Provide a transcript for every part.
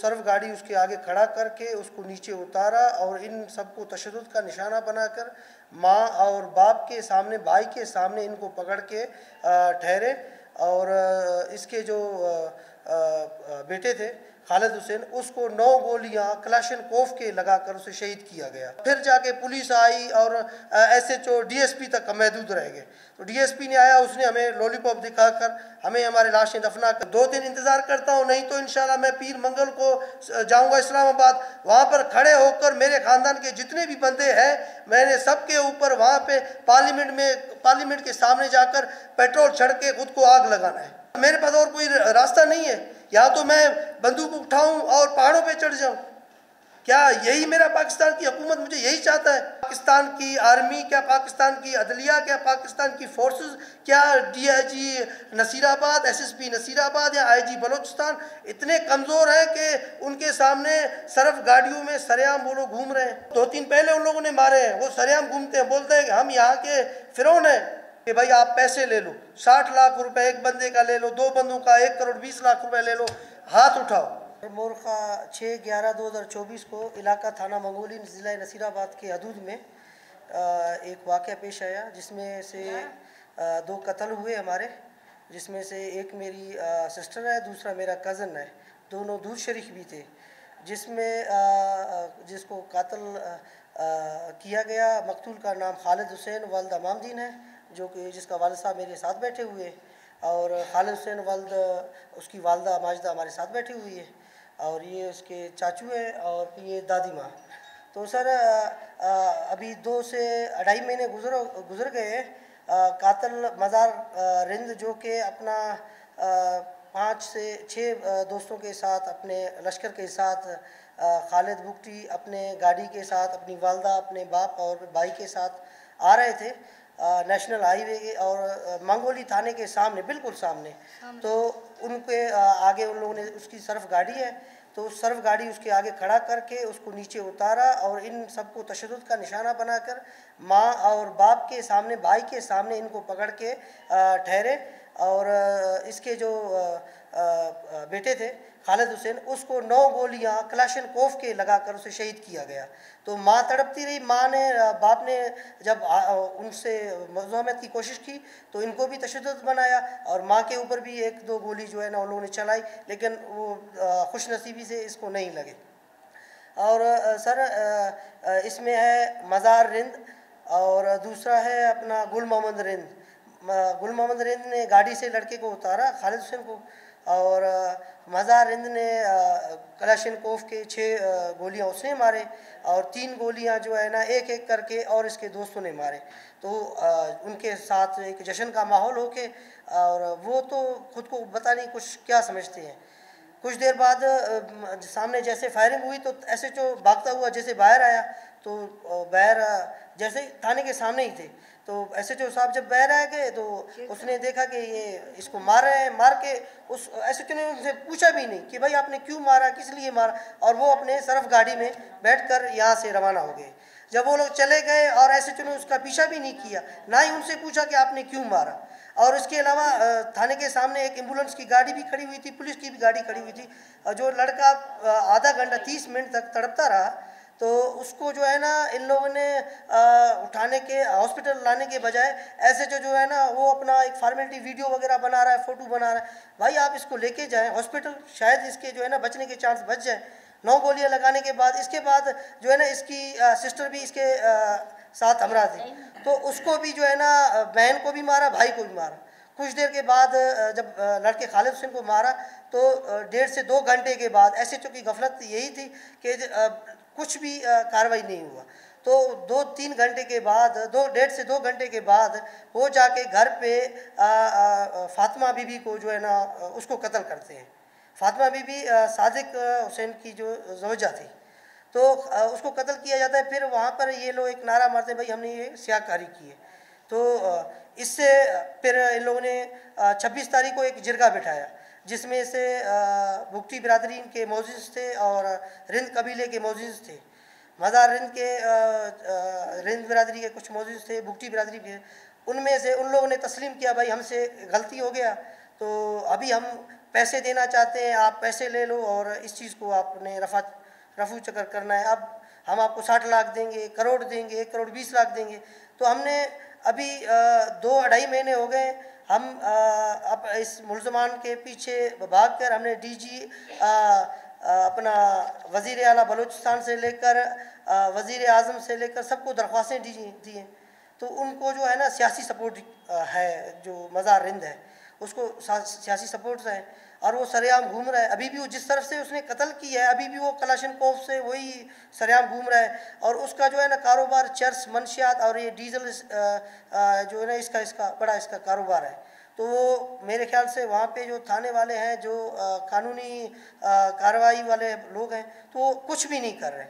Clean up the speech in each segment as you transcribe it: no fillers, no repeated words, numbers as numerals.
सर्व गाड़ी उसके आगे खड़ा करके उसको नीचे उतारा और इन सबको तशद्दुद का निशाना बनाकर माँ और बाप के सामने, भाई के सामने इनको पकड़ के ठहरे। और इसके जो बेटे थे खालिद हुसैन, उसको 9 गोलियां कलाशनकोव के लगाकर उसे शहीद किया गया। फिर जाके पुलिस आई और SHO DSP तक महदूद रह गए। तो DSP ने आया, उसने हमें लॉलीपॉप दिखाकर हमें हमारे लाशें दफना कर 2 दिन इंतज़ार करता हूँ, नहीं तो इंशाल्लाह मैं पीर मंगल को जाऊँगा इस्लामाबाद। वहाँ पर खड़े होकर मेरे ख़ानदान के जितने भी बंदे हैं, मैंने सबके ऊपर वहाँ पे पार्लियामेंट के सामने जाकर पेट्रोल छड़ के खुद को आग लगाना है। मेरे पास और कोई रास्ता नहीं है, या तो मैं बंदूक उठाऊं और पहाड़ों पे चढ़ जाऊं। क्या यही मेरा पाकिस्तान की हुकूमत मुझे यही चाहता है? पाकिस्तान की आर्मी, क्या पाकिस्तान की अदलिया, क्या पाकिस्तान की फोर्सेस, क्या DIG नसीराबाद, SSP नसीराबाद या IG बलोचिस्तान इतने कमज़ोर हैं कि उनके सामने सरफ गाड़ियों में सरेआम वो लोग घूम रहे हैं? 2-3 पहले उन लोगों ने मारे हैं, वो सरेआम घूमते हैं, बोलते हैं कि हम यहाँ के फिरौन हैं कि भाई आप पैसे ले लो, 60 लाख रुपए एक बंदे का ले लो, 2 बंदों का 1 करोड़ 20 लाख रुपए ले लो, हाथ उठाओ। मोरखा 6/11/2024 को इलाका थाना मंगोली ज़िला नसीराबाद के हदूद में एक वाक़या पेश आया, जिसमें से 2 कत्ल हुए हमारे, जिसमें से एक मेरी सिस्टर है, दूसरा मेरा कज़न है। दोनों दूध शरीक भी थे। जिसमें जिसको कत्ल किया गया, मकतूल का नाम खालिद हुसैन वल्द अमामदीन है, जो कि जिसका वालिद साहब मेरे साथ बैठे हुए हैं, और खालिद हुसैन वल्द उसकी वालदा माजिदा हमारे साथ बैठी हुई है, और ये उसके चाचू हैं और ये दादी माँ। तो सर अभी 2 से 2.5 महीने गुजर गए। कातिल मज़ार रिंद, जो कि अपना 5 से 6 दोस्तों के साथ, अपने लश्कर के साथ, खालिद बुगटी अपने गाड़ी के साथ, अपनी वालदा, अपने बाप और भाई के साथ आ रहे थे नेशनल हाईवे और मंगोली थाने के सामने, बिल्कुल सामने। तो उनके आगे उन लोगों ने, उसकी सर्फ गाड़ी है, तो उस सर्फ गाड़ी उसके आगे खड़ा करके उसको नीचे उतारा और इन सबको तशद्दुद का निशाना बनाकर माँ और बाप के सामने, भाई के सामने इनको पकड़ के ठहरे। और इसके जो बेटे थे खालिद हुसैन, उसको 9 गोलियां कलाशनकोव के लगाकर उसे शहीद किया गया। तो माँ तड़पती रही। माँ ने, बाप ने जब उनसे मुज़ाहमत की कोशिश की तो इनको भी तशद्दुद बनाया, और माँ के ऊपर भी 1-2 गोली जो है ना उन लोगों ने चलाई, लेकिन वो खुशनसीबी से इसको नहीं लगे। और सर इसमें है मज़ार रिंद और दूसरा है अपना गुल मोहम्मद रिंद। गुल मोहम्मद रिंद ने गाड़ी से लड़के को उतारा, खालिद हुसैन को, और मज़ार रिंद ने कलाशनकोव के 6 गोलियां उसने मारे, और 3 गोलियां जो है ना एक करके और इसके दोस्तों ने मारे। तो उनके साथ एक जश्न का माहौल हो के, और वो तो खुद को पता नहीं कुछ क्या समझते हैं। कुछ देर बाद सामने जैसे फायरिंग हुई तो SHO भागता हुआ जैसे बाहर आया, तो बाहर जैसे थाने के सामने ही थे, तो SHO साहब जब बाहर आ गए तो उसने देखा कि ये इसको मार रहे हैं। मार के उस SHO ने उनसे पूछा भी नहीं कि भाई आपने क्यों मारा, किस लिए मारा, और वो अपने सरफ गाड़ी में बैठकर यहाँ से रवाना हो गए। जब वो लोग चले गए और SHO ने उसका पीछा भी नहीं किया, ना ही उनसे पूछा कि आपने क्यों मारा। और इसके अलावा थाने के सामने एक एम्बुलेंस की गाड़ी भी खड़ी हुई थी, पुलिस की भी गाड़ी खड़ी हुई थी। जो लड़का आधा घंटा 30 मिनट तक तड़पता रहा, तो उसको जो है ना इन लोगों ने उठाने के, हॉस्पिटल लाने के बजाय SHO जो है ना वो अपना एक फॉर्मेलिटी वीडियो वगैरह बना रहा है, फ़ोटो बना रहा है। भाई आप इसको लेके जाएं हॉस्पिटल, शायद इसके जो है ना बचने के चांस बच जाए। 9 गोलियां लगाने के बाद, इसके बाद जो है ना इसकी सिस्टर भी इसके साथ हमरा थी, तो उसको भी जो है ना बहन को भी मारा, भाई को भी मारा। कुछ देर के बाद जब लड़के खालिद हुसैन को मारा तो 1.5 से 2 घंटे के बाद SHO की गफलत यही थी कि कुछ भी कार्रवाई नहीं हुआ। तो 2-3 घंटे के बाद, 1.5 से 2 घंटे के बाद वो जाके घर पे फातिमा बीबी को जो है ना उसको कत्ल करते हैं। फातिमा बीबी सादिक हुसैन की जो ज़ौजा थी, तो उसको कत्ल किया जाता है। फिर वहाँ पर ये लोग एक नारा मारते हैं, भाई हमने ये स्याहकारी की है। तो इससे फिर इन लोगों ने 26 तारीख को एक जिरगा बिठाया, जिसमें से बुगटी बिरादरी के मौजूद थे और रिंद कबीले के मौजूद थे। मज़ार रिंद के रिंद बिरादरी के कुछ मौजूद थे, बुगटी बिरादरी के। उनमें से उन लोगों ने तस्लीम किया, भाई हमसे गलती हो गया, तो अभी हम पैसे देना चाहते हैं, आप पैसे ले लो और इस चीज़ को आपने रफू चक्कर करना है। अब हम आपको 60 लाख देंगे, करोड़ देंगे, 1 करोड़ 20 लाख देंगे। तो हमने अभी 2-2.5 महीने हो गए, हम अब इस मुलजमान के पीछे भाग कर हमने DG अपना वज़ीर आला बलूचिस्तान से लेकर वज़ीर आज़म से लेकर सबको दरख्वास्तें दी हैं। तो उनको जो है ना सियासी सपोर्ट है, जो मज़ार रिंद है उसको सियासी सपोर्ट्स हैं और वो सरेआम घूम रहा है। अभी भी वो जिस तरफ से उसने कत्ल किया है, अभी भी वो कलाशनकोव से वही सरेआम घूम रहा है। और उसका जो है ना कारोबार चर्च, मंशियात और ये डीजल जो है ना इसका बड़ा इसका कारोबार है। तो वो मेरे ख्याल से वहाँ पे जो थाने वाले हैं, जो कानूनी कार्रवाई वाले लोग हैं, तो वो कुछ भी नहीं कर रहे।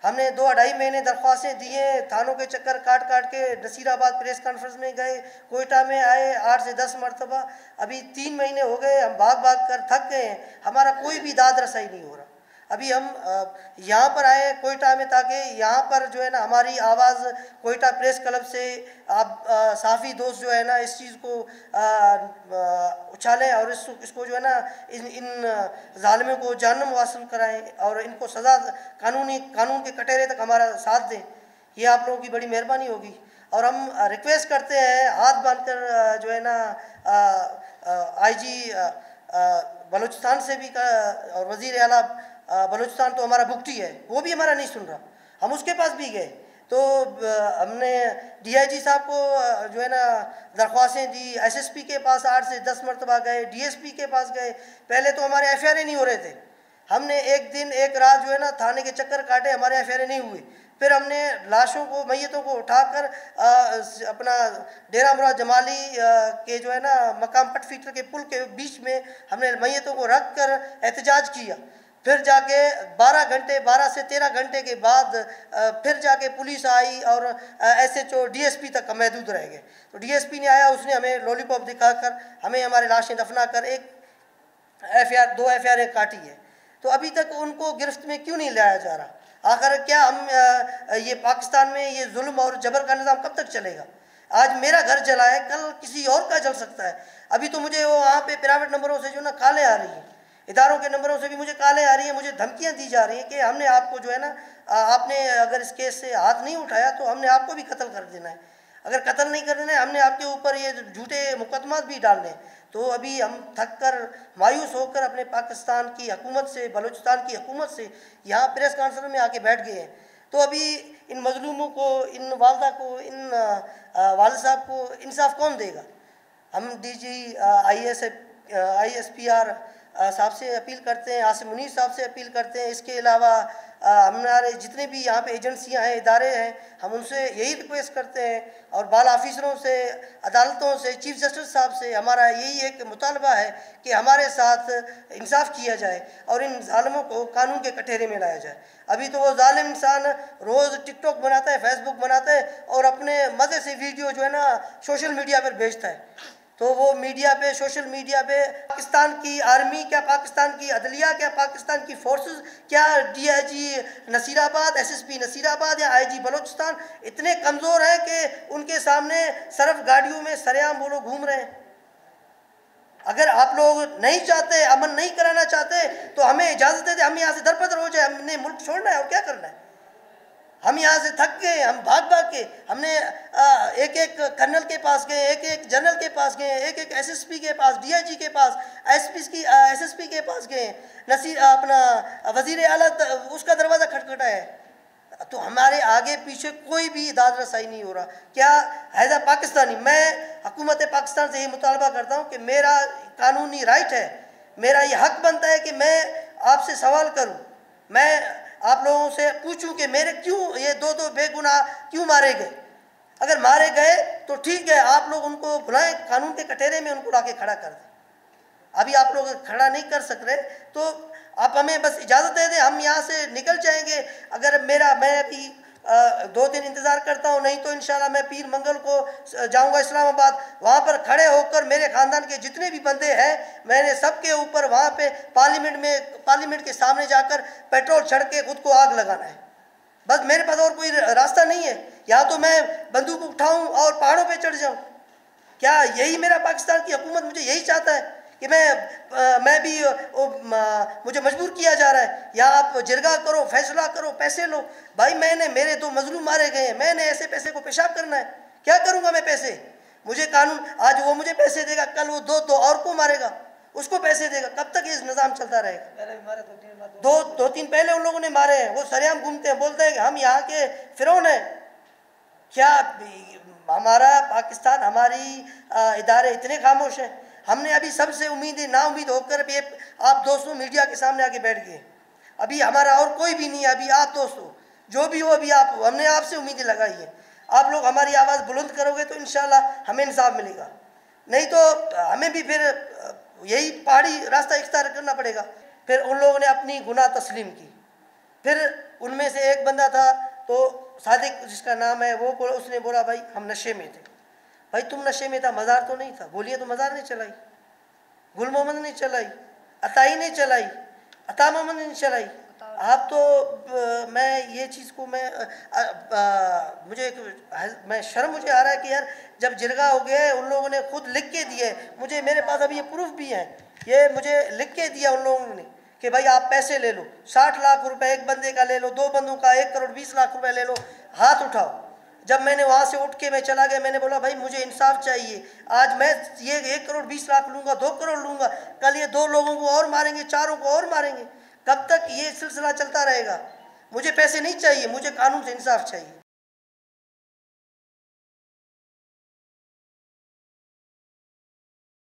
हमने 2-2.5 महीने दरख्वास्तें दिए, थानों के चक्कर काट के नसीराबाद प्रेस कॉन्फ्रेंस में गए, कोयटा में आए 8 से 10 मरतबा। अभी 3 महीने हो गए, हम भाग कर थक गए हैं, हमारा कोई भी दाद रसाई नहीं हो रहा। अभी हम यहाँ पर आए कोयटा में ताकि यहाँ पर जो है ना हमारी आवाज़ कोयटा प्रेस क्लब से आप साफ़ी दोस्त जो है ना इस चीज़ को उछालें और इसको जो है ना इन जालिमों को जहन्नम वासिल कराएं और इनको सज़ा कानून के कटहरे तक हमारा साथ दें। ये आप लोगों की बड़ी मेहरबानी होगी। और हम रिक्वेस्ट करते हैं हाथ बांधकर जो है ना IG बलूचिस्तान से भी और वज़ीर आला बलूचिस्तान तो हमारा भुगती है, वो भी हमारा नहीं सुन रहा। हम उसके पास भी गए तो हमने DIG साहब को जो है ना दरख्वास्तें दी, SSP के पास 8 से 10 मरतबा गए, DSP के पास गए। पहले तो हमारे FIR नहीं हो रहे थे, हमने एक दिन एक रात जो है ना थाने के चक्कर काटे, हमारे FIR नहीं हुए। फिर हमने लाशों को, मैयतों को उठाकर अपना डेरा मुराद जमाली के जो है ना मकाम पटफीटर के पुल के बीच में हमने मैयतों को रख कर एहतजाज किया। फिर जाके 12 से 13 घंटे के बाद फिर जाके पुलिस आई और SHO DSP तक महदूद रह गए। तो DSP ने आया, उसने हमें लॉलीपॉप दिखाकर हमें हमारे लाशें दफना कर एक दो FIR काटी है। तो अभी तक उनको गिरफ्त में क्यों नहीं लाया जा रहा? आखिर क्या हम ये पाकिस्तान में ये जुल्म और जबर का निज़ाम कब तक चलेगा? आज मेरा घर जला है, कल किसी और का जल सकता है। अभी तो मुझे वो वहाँ पे प्राइवेट नंबरों से जो ना कॉलें आ रही हैं, इदारों के नंबरों से भी मुझे कॉलें आ रही हैं, मुझे धमकियाँ दी जा रही हैं कि हमने आपको जो है ना आपने अगर इस केस से हाथ नहीं उठाया तो हमने आपको भी कत्ल कर देना है। अगर कत्ल नहीं कर देना है, हमने आपके ऊपर ये झूठे मुकदमा भी डालने। तो अभी हम थक कर मायूस होकर अपने पाकिस्तान की हुकूमत से, बलूचिस्तान की हुकूमत से यहाँ प्रेस कॉन्फ्रेंस में आके बैठ गए हैं। तो अभी इन मजलूमों को, इन वालदा को, इन वालिद साहब को इंसाफ कौन देगा? हम DG ISPR साहब से अपील करते हैं, आसिम मुनीर साहब से अपील करते हैं। इसके अलावा हमारे जितने भी यहाँ पे एजेंसियाँ हैं, इदारे हैं, हम उनसे यही रिक्वेस्ट करते हैं और बाला ऑफिसरों से, अदालतों से, चीफ जस्टिस साहब से हमारा यही एक मुतालबा है कि हमारे साथ इंसाफ किया जाए और इन जालिमों को कानून के कटहरे में लाया जाए। अभी तो वो जालिम इंसान रोज़ टिकटॉक बनाता है, फेसबुक बनाता है और अपने मज़े से वीडियो जो है ना सोशल मीडिया पर भेजता है। तो वो मीडिया पे, सोशल मीडिया पे पाकिस्तान की आर्मी, क्या पाकिस्तान की अदलिया, क्या पाकिस्तान की फोर्सेस, क्या DIG नसीराबाद, SSP नसीराबाद या IG बलूचिस्तान इतने कमज़ोर हैं कि उनके सामने सिर्फ गाड़ियों में सरेआम वो लोग घूम रहे हैं? अगर आप लोग नहीं चाहते, अमन नहीं कराना चाहते तो हमें इजाज़त दे दें, हम यहाँ से दरपदर हो जाए। हमने मुल्क छोड़ना है और क्या करना है? हम यहाँ से थक गए, हम भाग के हमने एक एक कर्नल के पास गए, एक एक जनरल के पास गए, एक एक SSP के पास, DIG के पास, SSP के पास गए, अपना वज़ीर आला उसका दरवाज़ा खटखटा है। तो हमारे आगे पीछे कोई भी दाद रसाई नहीं हो रहा। क्या हैज़ा पाकिस्तानी, मैं हुकूमत पाकिस्तान से ये मुतालबा करता हूँ कि मेरा कानूनी राइट है, मेरा ये हक बनता है कि मैं आपसे सवाल करूँ, मैं आप लोगों से पूछूं कि मेरे क्यों ये दो बेगुनाह क्यों मारे गए। अगर मारे गए तो ठीक है, आप लोग उनको बुलाएं, कानून के कटहरे में उनको लाके खड़ा कर दें। अभी आप लोग खड़ा नहीं कर सक रहे तो आप हमें बस इजाज़त दे दें, हम यहाँ से निकल जाएंगे। अगर मैं अभी 2 दिन इंतज़ार करता हूँ, नहीं तो इंशाल्लाह मैं पीर मंगल को जाऊँगा इस्लामाबाद। वहाँ पर खड़े होकर मेरे ख़ानदान के जितने भी बंदे हैं, मैंने सबके ऊपर वहाँ पे पार्लियामेंट के सामने जाकर पेट्रोल छड़ के खुद को आग लगाना है। बस मेरे पास और कोई रास्ता नहीं है। या तो मैं बंदूक उठाऊँ और पहाड़ों पर चढ़ जाऊँ। क्या यही मेरा पाकिस्तान की हुकूमत मुझे यही चाहता है कि मैं भी मुझे मजबूर किया जा रहा है, या आप जिरगा करो, फैसला करो, पैसे लो। भाई मेरे तो मजलूम मारे गए हैं, मैंने ऐसे पैसे को पेशाब करना है? क्या करूँगा मैं पैसे? मुझे कानून, आज वो मुझे पैसे देगा, कल वो दो और को मारेगा, उसको पैसे देगा। कब तक ये निज़ाम चलता रहेगा? दो तीन पहले उन लोगों ने मारे हैं, वो सरेआम घूमते हैं, बोलते हैं कि हम यहाँ के फिरौन हैं। क्या हमारा पाकिस्तान, हमारी इदारे इतने खामोश हैं? हमने अभी सबसे उम्मीदें नाउम्मीद होकर भी आप दोस्तों मीडिया के सामने आके बैठ गए। अभी हमारा और कोई भी नहीं है, अभी आप दोस्तों जो भी हो, अभी आप, हमने आपसे उम्मीदें लगाई है। आप लोग हमारी आवाज़ बुलंद करोगे तो इंशाल्लाह हमें इंसाफ मिलेगा, नहीं तो हमें भी फिर यही पहाड़ी रास्ता इख्तियार करना पड़ेगा। फिर उन लोगों ने अपनी गुनाह तस्लीम की। फिर उनमें से एक बंदा था, तो सादिक जिसका नाम है, वो उसने बोला भाई हम नशे में थे। भाई तुम नशे में था, मज़ार तो नहीं था? गोलियाँ तो मज़ार ने चलाई, गुल मोहम्मद ने चलाई, अताई ने चलाई, अता मोहम्मद ने चलाई। आप तो मैं ये चीज़ को मैं शर्म मुझे आ रहा है कि यार, जब जिरगा हो गया है, उन लोगों ने खुद लिख के दिए मुझे, मेरे पास अभी ये प्रूफ भी है, ये मुझे लिख के दिया उन लोगों ने कि भाई आप पैसे ले लो, 60 लाख रुपए एक बंदे का ले लो, 2 बंदों का 1 करोड़ 20 लाख रुपए ले लो, हाथ उठाओ। जब मैंने वहाँ से उठ के मैं चला गया, मैंने बोला भाई मुझे इंसाफ चाहिए, आज मैं ये 1 करोड़ 20 लाख लूँगा, 2 करोड़ लूँगा, कल ये 2 लोगों को और मारेंगे, 4 को और मारेंगे। कब तक ये सिलसिला चलता रहेगा? मुझे पैसे नहीं चाहिए, मुझे कानून से इंसाफ चाहिए।